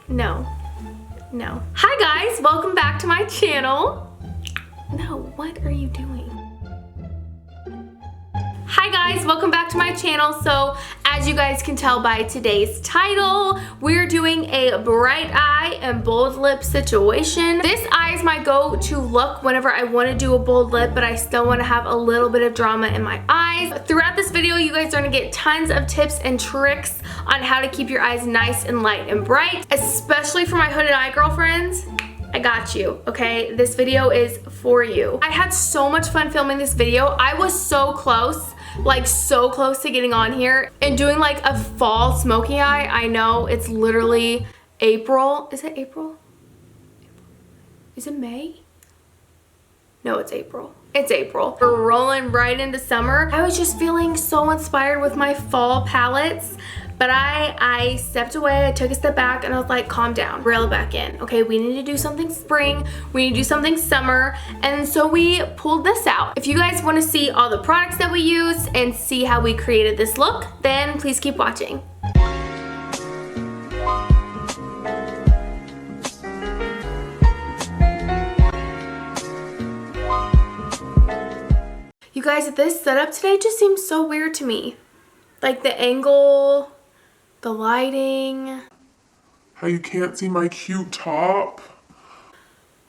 No. No. Hi guys, welcome back to my channel. No, what are you doing? Hi guys, welcome back to my channel. So as you guys can tell by today's title, we're doing a bright eye and bold lip situation. This eye is my go-to look whenever I want to do a bold lip, but I still want to have a little bit of drama in my eyes. Throughout this video, you guys are going to get tons of tips and tricks on how to keep your eyes nice and light and bright, especially for my hooded eye girlfriends. I got you, okay? This video is for you. I had so much fun filming this video. I was so close, like so close to getting on here and doing like a fall smoky eye. I know it's literally April. Is it April? Is it May? No, it's April. It's April. We're rolling right into summer. I was just feeling so inspired with my fall palettes. But I stepped away, I took a step back, and I was like, calm down, reel it back in. Okay, we need to do something spring, we need to do something summer, and so we pulled this out. If you guys want to see all the products that we use and see how we created this look, then please keep watching. You guys, this setup today just seems so weird to me. Like the angle, the lighting. How you can't see my cute top?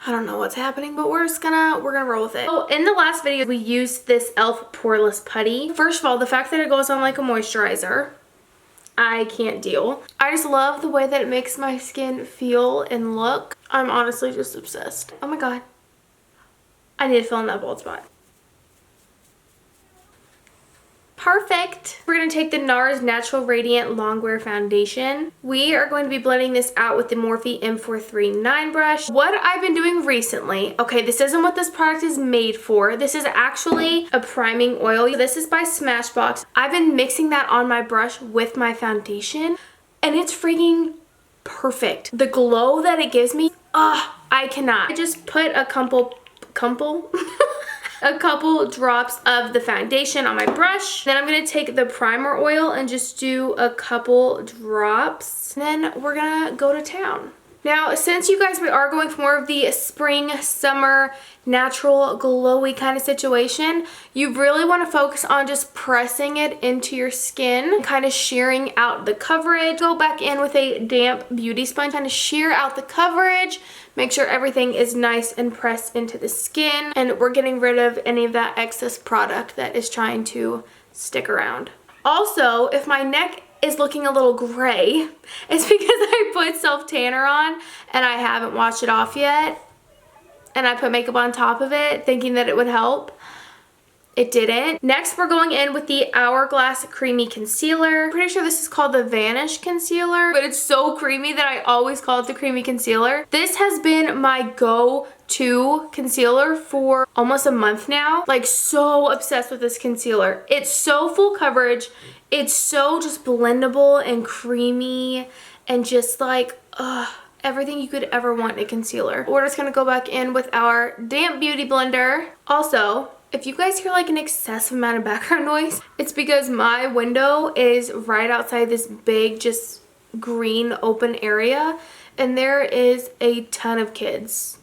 I don't know what's happening, but we're gonna roll with it. So in the last video, we used this e.l.f. Poreless Putty. First of all, the fact that it goes on like a moisturizer, I can't deal. I just love the way that it makes my skin feel and look. I'm honestly just obsessed. Oh my God. I need to fill in that bald spot. Perfect. We're going to take the NARS Natural Radiant Longwear Foundation. We are going to be blending this out with the Morphe M439 brush. What I've been doing recently, okay, this isn't what this product is made for. This is actually a priming oil. This is by Smashbox. I've been mixing that on my brush with my foundation, and it's freaking perfect. The glow that it gives me, I cannot. I just put a couple drops of the foundation on my brush. Then I'm going to take the primer oil and just do a couple drops. And then we're going to go to town. Now, since you guys are going for more of the spring, summer, natural, glowy kind of situation, you really want to focus on just pressing it into your skin, kind of shearing out the coverage. Go back in with a damp beauty sponge, kind of shear out the coverage. Make sure everything is nice and pressed into the skin. And we're getting rid of any of that excess product that is trying to stick around. Also, if my neck is looking a little gray, it's because I put self-tanner on and I haven't washed it off yet. And I put makeup on top of it thinking that it would help. It didn't. Next, we're going in with the Hourglass Creamy Concealer. I'm pretty sure this is called the Vanish Concealer, but it's so creamy that I always call it the Creamy Concealer. This has been my go-to concealer for almost a month now. Like, so obsessed with this concealer. It's so full coverage. It's so just blendable and creamy and just like, everything you could ever want in a concealer. We're just gonna go back in with our damp beauty blender. Also, if you guys hear like an excessive amount of background noise, it's because my window is right outside this big, just green open area, and there is a ton of kids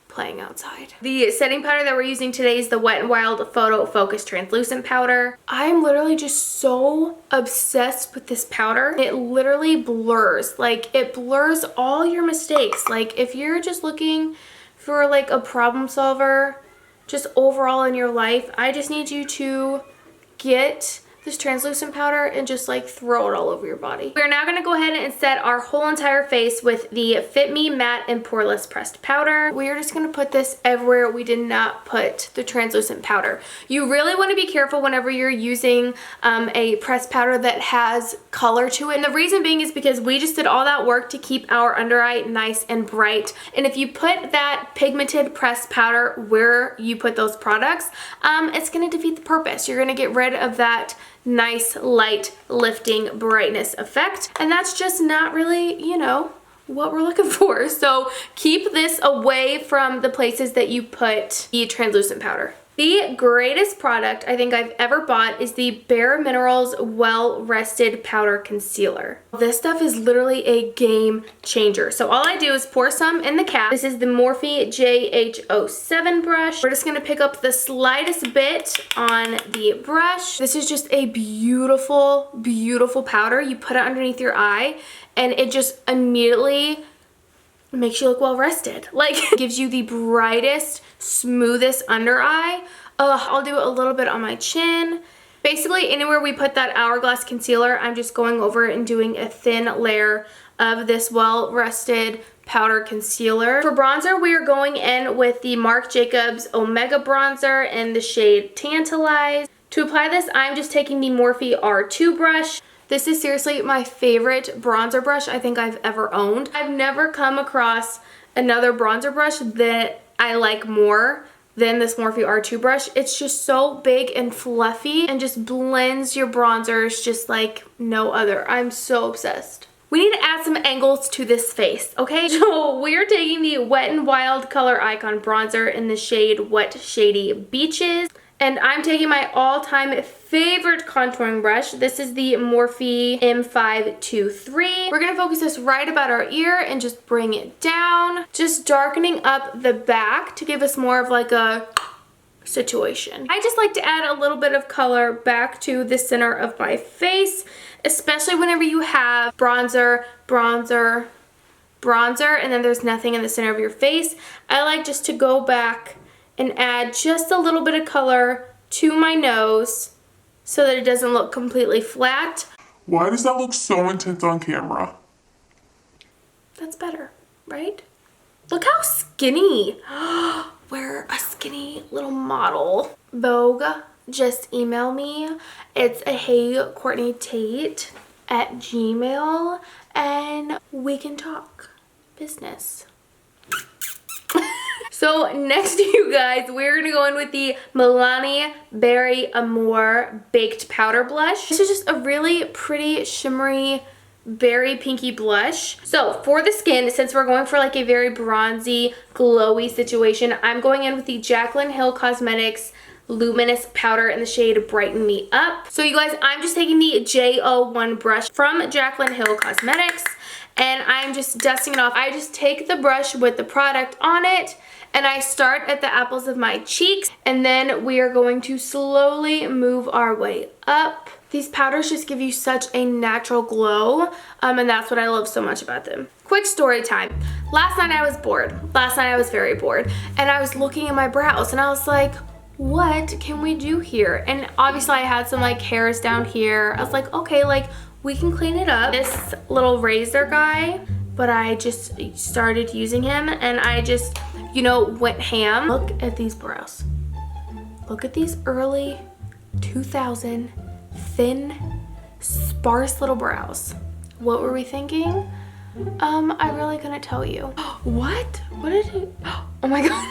playing outside. The setting powder that we're using today is the Wet n Wild Photo Focus Translucent Powder. I'm literally just so obsessed with this powder. It literally blurs, like it blurs all your mistakes. Like if you're just looking for like a problem solver, just overall in your life, I just need you to get this translucent powder and just like throw it all over your body. We're now going to go ahead and set our whole entire face with the Fit Me Matte and Poreless Pressed Powder. We are just going to put this everywhere we did not put the translucent powder. You really want to be careful whenever you're using a pressed powder that has color to it. And the reason being is because we just did all that work to keep our under eye nice and bright. And if you put that pigmented pressed powder where you put those products, it's going to defeat the purpose. You're going to get rid of that nice light lifting brightness effect, and that's just not really, you know, what we're looking for. So keep this away from the places that you put the translucent powder. The greatest product I think I've ever bought is the Bare Minerals Well Rested Powder Concealer. This stuff is literally a game changer. So all I do is pour some in the cap. This is the Morphe JH07 brush. We're just gonna pick up the slightest bit on the brush. This is just a beautiful, beautiful powder. You put it underneath your eye and it just immediately makes you look well rested. Like, it gives you the brightest, smoothest under eye. I'll do a little bit on my chin. Basically, anywhere we put that Hourglass concealer, I'm just going over and doing a thin layer of this well rested powder concealer. For bronzer, we are going in with the Marc Jacobs Omega bronzer in the shade Tantalize. To apply this, I'm just taking the Morphe R2 brush. This is seriously my favorite bronzer brush I think I've ever owned. I've never come across another bronzer brush that I like more than this Morphe R2 brush. It's just so big and fluffy and just blends your bronzers just like no other. I'm so obsessed. We need to add some angles to this face, okay? So we're taking the Wet n Wild Color Icon bronzer in the shade Wet Shady Beaches. And I'm taking my all-time favorite contouring brush. This is the Morphe M523. We're gonna focus this right about our ear and just bring it down. Just darkening up the back to give us more of like a situation. I just like to add a little bit of color back to the center of my face, especially whenever you have bronzer, bronzer, bronzer, and then there's nothing in the center of your face. I like just to go back and add just a little bit of color to my nose so that it doesn't look completely flat. Why does that look so intense on camera? That's better, right? Look how skinny. We're a skinny little model. Vogue, just email me. It's a HeyCourtneyTate@gmail and we can talk business. So next, you guys, we're gonna go in with the Milani Berry Amour Baked Powder Blush. This is just a really pretty, shimmery, berry pinky blush. So for the skin, since we're going for like a very bronzy, glowy situation, I'm going in with the Jaclyn Hill Cosmetics Luminous Powder in the shade Brighten Me Up. So you guys, I'm just taking the J01 brush from Jaclyn Hill Cosmetics and I'm just dusting it off. I just take the brush with the product on it and I start at the apples of my cheeks and then we are going to slowly move our way up. These powders just give you such a natural glow and that's what I love so much about them. Quick story time. Last night I was bored. Last night I was very bored and I was looking at my brows and I was like, what can we do here? And obviously I had some like hairs down here. I was like, okay, like we can clean it up. This little razor guy, but I just started using him and I just, you know, went ham. Look at these brows. Look at these early 2000 thin, sparse little brows. What were we thinking? I really couldn't tell you. What? What did he? Oh my god.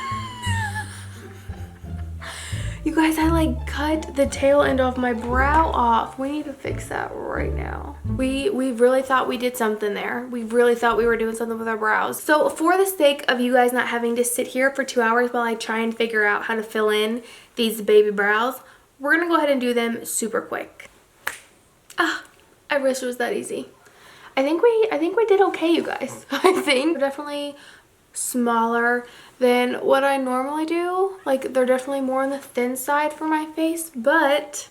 You guys, I like cut the tail end of my brow off. We need to fix that right now. We really thought we did something there. We really thought we were doing something with our brows. So for the sake of you guys not having to sit here for 2 hours while I try and figure out how to fill in these baby brows, we're gonna go ahead and do them super quick. I wish it was that easy. I think we did okay, you guys. I think we're definitely smaller than what I normally do. Like, they're definitely more on the thin side for my face, but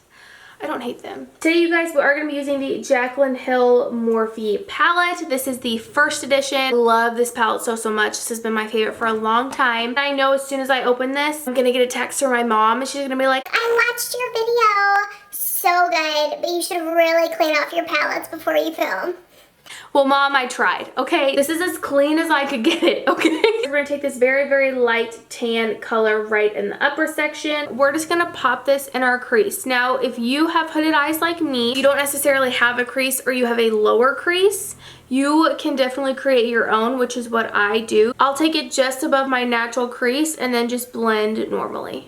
I don't hate them. Today, you guys, we are going to be using the Jaclyn Hill Morphe palette. This is the first edition. I love this palette so much. This has been my favorite for a long time. I know as soon as I open this, I'm going to get a text from my mom and she's going to be like, I watched your video. So good, but you should really clean off your palettes before you film. well, Mom, I tried, okay? This is as clean as I could get it, okay? We're gonna take this very, very light tan color right in the upper section. We're just gonna pop this in our crease. Now, if you have hooded eyes like me, you don't necessarily have a crease or you have a lower crease, you can definitely create your own, which is what I do. I'll take it just above my natural crease and then just blend normally.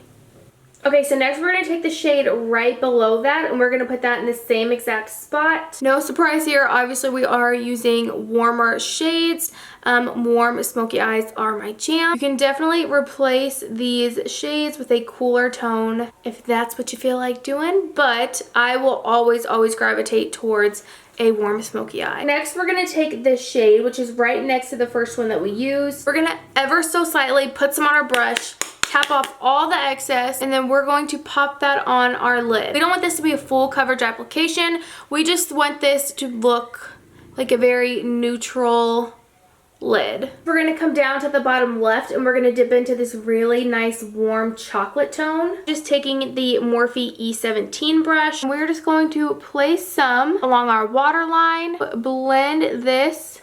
Okay, so next we're going to take the shade right below that and we're going to put that in the same exact spot. No surprise here, obviously we are using warmer shades. Warm smoky eyes are my jam. You can definitely replace these shades with a cooler tone if that's what you feel like doing, but I will always gravitate towards a warm smoky eye. Next, we're gonna take this shade, which is right next to the first one that we used. We're gonna ever so slightly put some on our brush, tap off all the excess, and then we're going to pop that on our lid. We don't want this to be a full coverage application. We just want this to look like a very neutral lid. We're going to come down to the bottom left and we're going to dip into this really nice warm chocolate tone. Just taking the Morphe E17 brush. We're just going to place some along our waterline. Blend this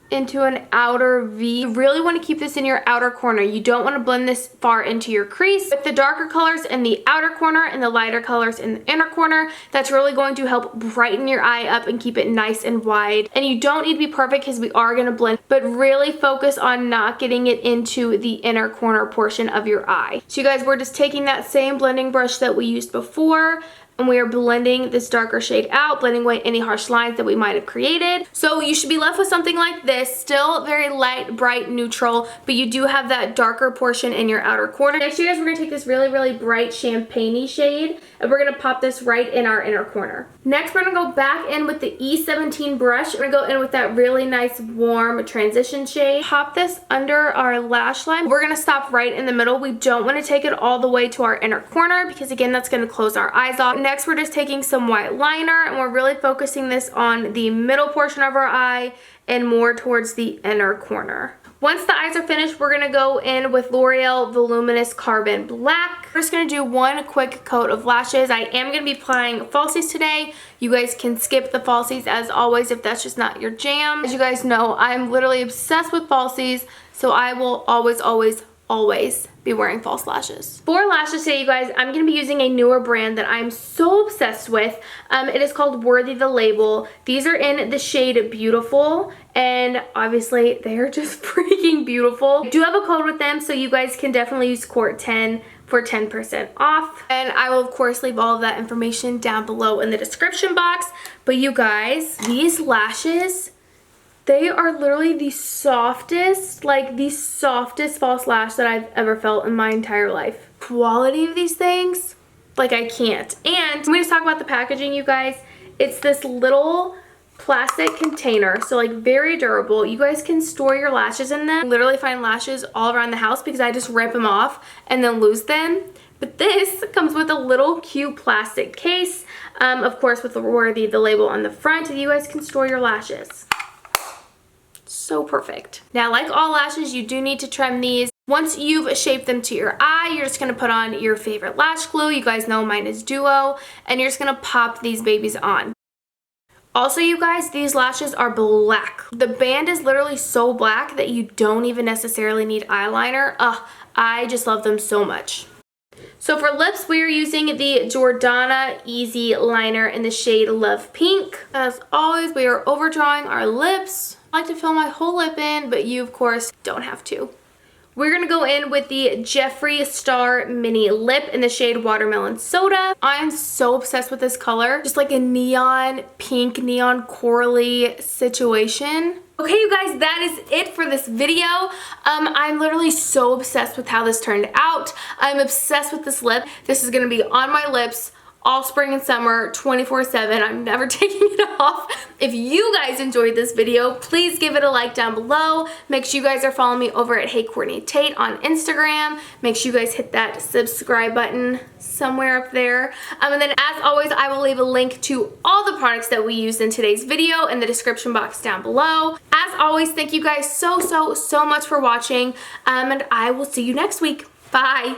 into an outer V. You really want to keep this in your outer corner. You don't want to blend this far into your crease. With the darker colors in the outer corner and the lighter colors in the inner corner, that's really going to help brighten your eye up and keep it nice and wide. And you don't need to be perfect because we are going to blend, but really focus on not getting it into the inner corner portion of your eye. So you guys, we're just taking that same blending brush that we used before, and we are blending this darker shade out, blending away any harsh lines that we might have created. So you should be left with something like this, still very light, bright, neutral, but you do have that darker portion in your outer corner. Next, you guys, we're gonna take this really bright champagne-y shade, and we're gonna pop this right in our inner corner. Next, we're gonna go back in with the E17 brush. We're gonna go in with that really nice, warm transition shade. Pop this under our lash line. We're gonna stop right in the middle. We don't wanna take it all the way to our inner corner because, again, that's gonna close our eyes off. Next, we're just taking some white liner and we're really focusing this on the middle portion of our eye and more towards the inner corner. Once the eyes are finished, we're gonna go in with L'Oreal Voluminous Carbon Black. We're just gonna do one quick coat of lashes. I am gonna be applying falsies today. You guys can skip the falsies as always if that's just not your jam. As you guys know, I'm literally obsessed with falsies, so I will always be wearing false lashes. For lashes today, you guys, I'm going to be using a newer brand that I'm so obsessed with. It is called Worthy the Label. These are in the shade Beautiful, and obviously they are just freaking beautiful. I do have a code with them, so you guys can definitely use COURT10 for 10% off. And I will of course leave all of that information down below in the description box. But you guys, these lashes, they are literally the softest, like the softest false lash that I've ever felt in my entire life. Quality of these things, like I can't. And let me just talk about the packaging, you guys. It's this little plastic container, so like very durable. You guys can store your lashes in them. Literally find lashes all around the house because I just rip them off and then lose them. But this comes with a little cute plastic case, of course with the Worthy the label on the front. You guys can store your lashes. So perfect. Now, like all lashes, you do need to trim these. Once you've shaped them to your eye, you're just gonna put on your favorite lash glue. You guys know mine is Duo, and you're just gonna pop these babies on. Also, you guys, these lashes are black. The band is literally so black that you don't even necessarily need eyeliner. I just love them so much. So for lips, we are using the Jordana Easy Liner in the shade Love Pink. As always, we are overdrawing our lips. I like to fill my whole lip in, but you, of course, don't have to. We're going to go in with the Jeffree Star Mini Lip in the shade Watermelon Soda. I'm so obsessed with this color. Just like a neon pink, neon corally situation. Okay, you guys, that is it for this video. I'm literally so obsessed with how this turned out. I'm obsessed with this lip. This is going to be on my lips all spring and summer, 24/7. I'm never taking it off. If you guys enjoyed this video, please give it a like down below. Make sure you guys are following me over at Hey Courtney Tate on Instagram. Make sure you guys hit that subscribe button somewhere up there. And then as always, I will leave a link to all the products that we used in today's video in the description box down below. As always, thank you guys so much for watching, and I will see you next week. Bye.